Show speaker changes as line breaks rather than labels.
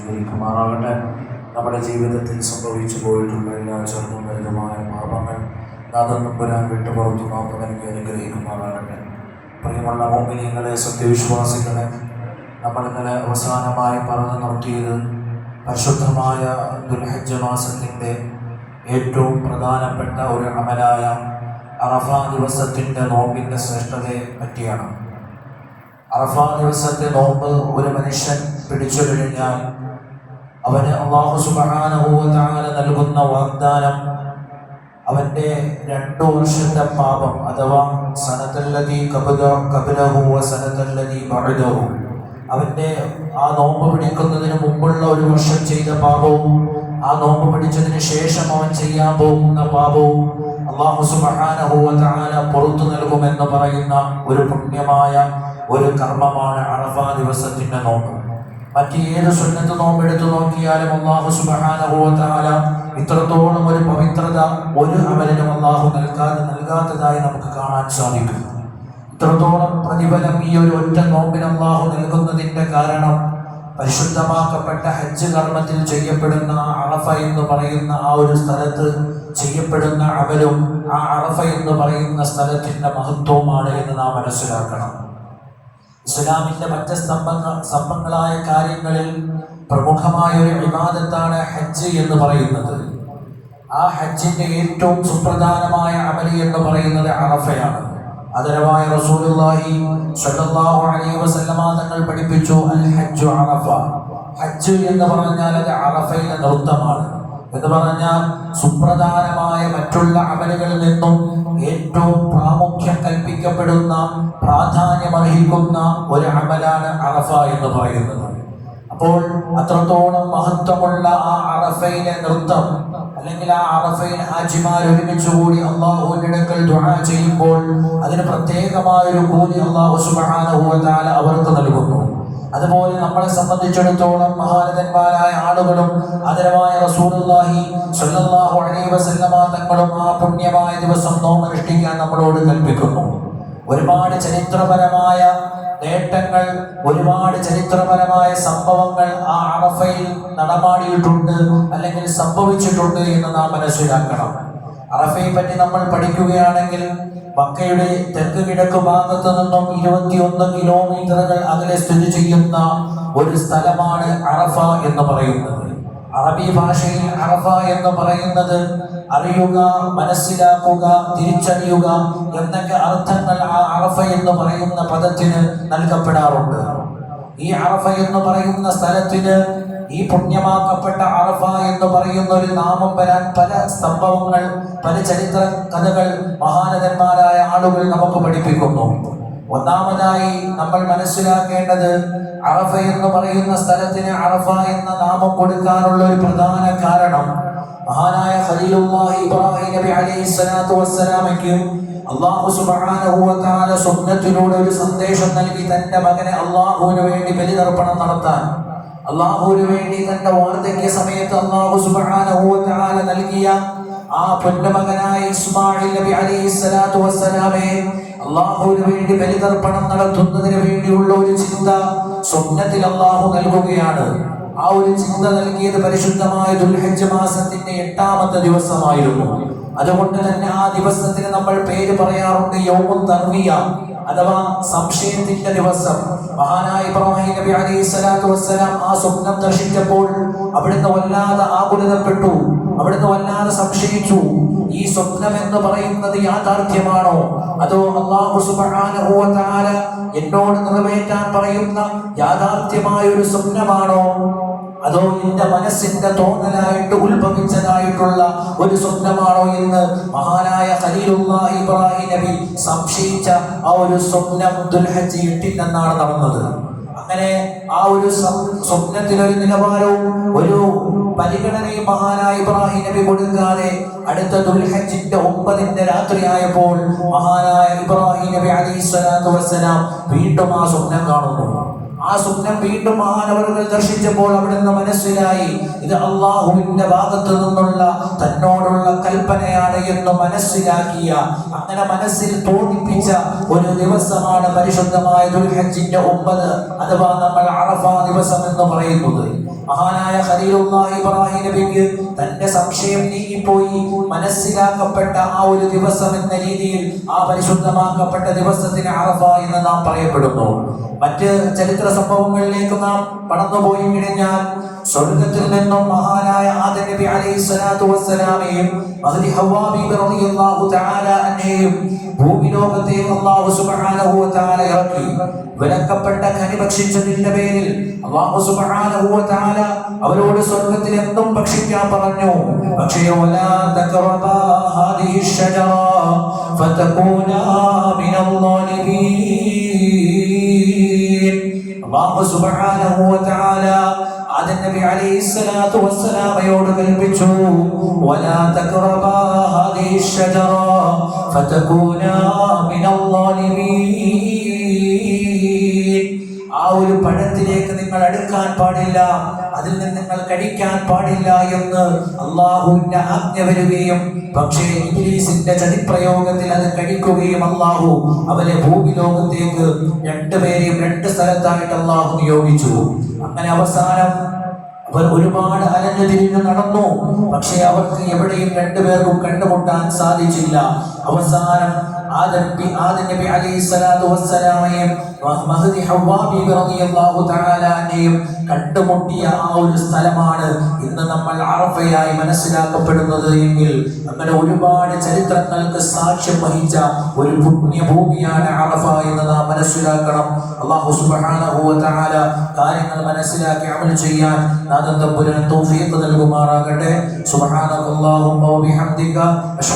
സ്വീകരിക്കുമാറാകട്ടെ. നമ്മുടെ ജീവിതത്തിൽ സംഭവിച്ചു പോയിട്ടുള്ള എല്ലാ ചെറുതും വലുതുമായ പാപങ്ങൾ നാദം വിട്ടുപുറത്തു മാപ്പ് നൽകി അനുഗ്രഹിക്കുമാറാകട്ടെ. പ്രിയമുള്ള മുഅ്മിനീങ്ങളെ, സത്യവിശ്വാസികളെ, നമ്മൾ ഇന്നലെ അവസാനമായി പറഞ്ഞു നിർത്തിയത് പരിശുദ്ധമായ ദുൽഹജ്ജ് മാസത്തിൻ്റെ ഏറ്റവും പ്രധാനപ്പെട്ട ഒരു അമലായ അറഫ ദിവസത്തിൻ്റെ നോമ്പിൻ്റെ ശ്രേഷ്ഠതയെ പറ്റിയാണ്. അറഫ ദിവസത്തെ നോമ്പ് ഒരു മനുഷ്യൻ പിടിച്ചു കഴിഞ്ഞാൽ അവന് അല്ലാഹു സുബ്ഹാനഹു വ തആല നൽകുന്ന വാഗ്ദാനം അവൻ്റെ 2 വർഷത്തെ പാപം, അഥവാ സനത്തല്ലദീ ഖബലഹു വ സനത്തല്ലദീ ബഅദഹു, അവൻ്റെ ആ നോമ്പ് പിടിക്കുന്നതിന് മുമ്പുള്ള 1 വർഷം ചെയ്ത പാപവും ആ നോമ്പ് പിടിച്ചതിന് ശേഷം അവൻ ചെയ്യാൻ പോകുന്ന പാപവും അല്ലാഹു സുബ്ഹാനഹു വ തആല പുറത്തു നൽകുമെന്ന് പറയുന്ന ഒരു പുണ്യമായ ഒരു കർമ്മമാണ് അറഫ ദിവസത്തിൻ്റെ നോമ്പ്. മറ്റേത് സുന്നത്ത് നോമ്പെടുത്ത് നോക്കിയാലും അല്ലാഹു സുബ്ഹാനഹു വ തആല ഇത്രത്തോളം ഒരു പവിത്രത ഒരു അമലിനും അല്ലാഹു നൽകാത്തതായി നമുക്ക് കാണാൻ സാധിക്കും. ഇത്രത്തോളം പ്രതിഫലം ഈ ഒരു ഒറ്റ നോമ്പിന് അല്ലാഹു നൽകുന്നതിൻ്റെ കാരണം പരിശുദ്ധമാക്കപ്പെട്ട ഹജ്ജ് കർമ്മത്തിൽ ചെയ്യപ്പെടുന്ന അറഫ എന്ന് പറയുന്ന ആ ഒരു സ്ഥലത്ത് ചെയ്യപ്പെടുന്ന അമലും ആ അറഫ എന്ന് പറയുന്ന സ്ഥലത്തിൻ്റെ മഹത്വമാണ് എന്ന് നാം മനസ്സിലാക്കണം. ഇസ്ലാമിൻ്റെ മറ്റ് സ്തംഭങ്ങളായ കാര്യങ്ങളിൽ പ്രമുഖമായ ഒരു ഇബാദത്താണ് ഹജ്ജ് എന്ന് പറയുന്നത്. ആ ഹജ്ജിൻ്റെ ഏറ്റവും സുപ്രധാനമായ അമല് എന്ന് പറയുന്നത് അറഫയാണ്. ആദരവായ റസൂലുള്ളാഹി സ്വല്ലല്ലാഹു അലൈഹി വസല്ലമ തങ്ങൾ പഠിപ്പിച്ചു, അൽ ഹജ്ജു അറഫ. ഹജ്ജ് എന്ന് പറഞ്ഞാൽ അത് അറഫയിലെ നൃത്തമാണ് എന്ന് പറഞ്ഞാൽ സുപ്രധാനമായ മറ്റുള്ള അമലുകളിൽ നിന്നും ഏറ്റവും പ്രാമുഖ്യം കൽപ്പിക്കപ്പെടുന്ന, പ്രാധാന്യമർഹിക്കുന്ന ഒരു അമലാണ് അറഫ എന്ന് പറയുന്നത്. അപ്പോൾ അത്രത്തോളം മഹത്വമുള്ള ആ അറഫയിലെ നൃത്തം, അല്ലെങ്കിൽ ആ അറഫയിൽ ഹാജിമാർ ഒരുമിച്ച് കൂടി അല്ലാഹുവിന്റെ അടുക്കൽ ദുആ ചെയ്യുമ്പോൾ അതിന് പ്രത്യേകമായൊരു കൂലി അല്ലാഹു സുബ്ഹാനഹു വ തആല അവർക്ക് നൽകുന്നു. അതുപോലെ നമ്മളെ സംബന്ധിച്ചിടത്തോളം മഹാനതന്മാരായ ആളുകളും ആദരവായ റസൂലുള്ളാഹി സ്വല്ലല്ലാഹു അലൈഹി വസല്ലമ തങ്ങളും ആ പുണ്യമായ ദിവസം നോമ്പനുഷ്ഠിക്കാൻ നമ്മളോട് കൽപ്പിക്കുന്നു. ഒരുപാട് ചരിത്രപരമായ നേട്ടങ്ങൾ, ഒരുപാട് ചരിത്രപരമായ സംഭവങ്ങൾ ആ അറഫയിൽ നടമാടിയിട്ടുണ്ട്, അല്ലെങ്കിൽ സംഭവിച്ചിട്ടുണ്ട് എന്ന് നാം മനസ്സിലാക്കണം. അറഫയെ പറ്റി നമ്മൾ പഠിക്കുകയാണെങ്കിൽ മക്കയുടെ തെക്ക് കിഴക്ക് ഭാഗത്തു നിന്നും 21 കിലോമീറ്ററുകൾ അകലെ സ്ഥിതി ചെയ്യുന്ന ഒരു സ്ഥലമാണ് അറഫ എന്ന് പറയുന്നത്. അറബി ഭാഷയിൽ അറഫ എന്ന് പറയുന്നത് അറിയുക, മനസ്സിലാക്കുക, തിരിച്ചറിയുക എന്നൊക്കെ അർത്ഥങ്ങൾ ആ അറഫ എന്ന് പറയുന്ന പദത്തിന് നൽകപ്പെടാറുണ്ട്. ഈ അറഫ എന്ന് പറയുന്ന സ്ഥലത്തിന്, ഈ പുണ്യമാക്കപ്പെട്ട അറഫ എന്ന് പറയുന്ന ഒരു നാമം വരാൻ പല സംഭവങ്ങൾ, പല ചരിത്ര കഥകൾ മഹാനതന്മാരായ ആളുകൾ നമുക്ക് പഠിപ്പിക്കുന്നു. ഒന്നാമതായി നമ്മൾ മനസ്സിലാക്കേണ്ടത്, അറഫ എന്ന് പറയുന്ന സ്ഥലത്തിന് അറഫ എന്ന നാമം കൊടുക്കാനുള്ള ഒരു പ്രധാന കാരണം, മഹാനായ ഖലീലുല്ലാഹി ഇബ്രാഹിം നബി അലൈഹിസ്സലാത്തു വസ്സലാമയ്ക്ക് അല്ലാഹു സുബ്ഹാനഹു വ തആല സുന്നത്തിലൂടെ ഒരു സന്ദേശം നൽകി, തന്റെ മകനെ അല്ലാഹുവിന് വേണ്ടി ബലിതർപ്പണം നടത്താൻ. അല്ലാഹുവിന് വേണ്ടി തന്റെ വാർദ്ധക്യ സമയത്ത് അല്ലാഹു സുബ്ഹാനഹു വ തആല നൽകിയ ആ പൊന്നുമകനായ ഇസ്മാഈൽ നബി അലൈഹിസ്സലാത്തു വസ്സലാമെ അല്ലാഹുവിന് വേണ്ടി ബലിതർപ്പണം നടത്തുന്നതിന് വേണ്ടിയുള്ള ഒരു ചിന്ത സുന്നത്തിൽ അല്ലാഹു നൽകുകയാണ്. ആ ഒരു ചിന്ത നൽകിയത് പരിശുദ്ധമായ ദുൽഹജ്ജ് മാസത്തിന്റെ 8ാമത്തെ ദിവസമായിരുന്നു. അതുകൊണ്ട് തന്നെ ആ ദിവസത്തിന് നമ്മൾ പേര് പറയാറുണ്ട് യൗമുൽ തർവിയ, അഥവാ സംശയത്തിന്റെ ദിവസം. മഹാനായ ഇബ്രാഹിം നബി അലൈഹിസ്സലാത്തു വസ്സലാം ആ സ്വപ്നം ദർശിച്ചപ്പോൾ അവിടുന്ന് വല്ലാതെ ആകുലതപ്പെട്ടു, അവിടുന്ന് വല്ലാതെ സംശയിച്ചു. ഈ സ്വപ്നം എന്ന് പറയുന്നത് യാഥാർത്ഥ്യമാണോ, അതോ അല്ലാഹു സുബ്ഹാനഹു വ തആല എന്നോട് നിറവേറ്റാൻ പറയുന്ന യാഥാർത്ഥ്യമായ ഒരു സ്വപ്നമാണോ, അതോ എന്റെ മനസ്സിന്റെ തോന്നലായിട്ട് ഉത്ഭവിച്ചതായിട്ടുള്ള ഒരു സ്വപ്നമാണോ എന്ന് മഹാനായ ഖലീലുല്ലാഹി ഇബ്രാഹിം നബി സംശയിച്ച ആ ഒരു സ്വപ്നം ദുൽഹജ്ജ് 8 എന്നാണ് നടന്നത്. അങ്ങനെ ആ ഒരു സ്വപ്നത്തിനൊരു നിലവാരവും ഒരു പരിഗണനയും മഹാനായ ഇബ്രാഹിം നബി കൊടുക്കാതെ അടുത്ത ദുൽഹജ്ജിന്റെ 9ന്റെ രാത്രിയായപ്പോൾ മഹാനായ ഇബ്രാഹിം നബി അലൈഹിസ്സലാത്തു വസ്സലാം വീണ്ടും ആ സ്വപ്നം കാണുന്നു. ആ സ്വപ്നം വീണ്ടും മഹാനവറുകൾ ദർശിച്ചപ്പോൾ അവിടുന്ന് മനസ്സിലായി, ഇത് അള്ളാഹുവിന്റെ ഭാഗത്തു നിന്നുള്ള തന്നോടുള്ള കൽപ്പനയാണ് എന്ന് മനസ്സിലാക്കിയ, അങ്ങനെ മനസ്സിൽ തോന്നിപ്പിച്ച ഒരു ദിവസമാണ് പരിശുദ്ധമായ ദുൽഹജ്ജിന്റെ 9, അഥവാ നമ്മൾ അറഫ ദിവസം എന്ന് പറയുന്നത്. മഹാനായ ഖലീലുല്ലാഹി ഇബ്രാഹിം നബിക്ക് തന്റെ സംശയം നീങ്ങിപ്പോയി. മനസ്സിലാക്കപ്പെട്ട ആ ഒരു ദിവസം എന്ന രീതിയിൽ ആ പരിശുദ്ധമാക്കപ്പെട്ട ദിവസത്തിന് അറഫ എന്ന് നാം പറയപ്പെടുന്നു. മറ്റ് ചരിത്ര സംഭവങ്ങളിലേക്ക് നാം കടന്നുപോയി കഴിഞ്ഞാൽ സ്വർഗത്തിൽ നിന്നും മഹാനായ ആദം നബി അലൈഹി സ്വലാത്തു വസ്സലാമയും മഹ്ദി ഹവ്വാ ബീബി റളിയല്ലാഹു തആല അൻഹയും ഭൂമി ലോകത്തേക്ക് അല്ലാഹു സുബ്ഹാനഹു വ തആല ഇറക്കി. വിലക്കപ്പെട്ട ഖനി ഭക്ഷിച്ചതിന്റെ പേരിൽ അല്ലാഹു സുബ്ഹാനഹു വ തആല അവരോട് സ്വർഗ്ഗത്തിൽ എന്തും ഭക്ഷിക്കാൻ പറഞ്ഞു. പക്ഷേ വലാ തഖറബാ ഹാദിഹി ഷജറ ഫതകൂനാ മിനൽ ളാലിമീൻ. അല്ലാഹു സുബ്ഹാനഹു വ തആല ആദം നബി അലൈഹി സ്വലാത്തു വസ്സലാമയോട് കൽപ്പിച്ചു, വലാ തഖറബാ ഹാദിഹി ഷജറ ഫതകൂനാ മിനൽ ളാലിമീൻ. ആ ഒരു പഴത്തിലേക്ക് നിങ്ങൾ അടുക്കാൻ പാടില്ല, അതിൽ നിന്ന് നിങ്ങൾ കഴിക്കാൻ പാടില്ല എന്ന് അല്ലാഹുവിന്റെ ആജ്ഞ വരികയും പക്ഷേ ഇബ്ലീസിന്റെ ചതിപ്രയോഗത്തിൽ അത് കഴിക്കുകയും അല്ലാഹു അവരെ ഭൂമി ലോകത്തേക്ക് രണ്ടുപേരെയും രണ്ട് സ്ഥലത്തായിട്ട് അല്ലാഹു നിയോഗിച്ചു. അങ്ങനെ അവസാനം അവർ ഒരുപാട് അലഞ്ഞു തിരിഞ്ഞു നടന്നു. പക്ഷെ അവർക്ക് എവിടെയും രണ്ടുപേർക്കും കണ്ടുമുട്ടാൻ സാധിച്ചില്ല. അവസാനം ആദം നബി അലൈഹി സ്വലാത്തു വസ്സലാമയും മഹ്ദി ഹവ്വാ ബീബി റളിയല്ലാഹു തആല അൻഹയും കണ്ടുമുട്ടിയ ആ ഒരു സ്ഥലമാണ് ഇന്ന് നമ്മൾ അറഫയായി മനസ്സിലാക്കപ്പെടുന്നത് എങ്കിൽ അങ്ങനെ ഒരുപാട് ചരിത്രങ്ങൾക്ക് സാക്ഷ്യം വഹിച്ച ഒരു പുണ്യഭൂമിയാണ് അറഫ എന്ന് നാം മനസ്സിലാക്കണം. അല്ലാഹു സുബ്ഹാനഹു വ തആല കാര്യങ്ങൾ മനസ്സിലാക്കി അമൽ ചെയ്യാൻ നാഥൻ തമ്പുരാൻ തൗഫീഖ് നൽകുമാറാകട്ടെ. സുബ്ഹാനല്ലാഹുമ്മ വ ബിഹംദിക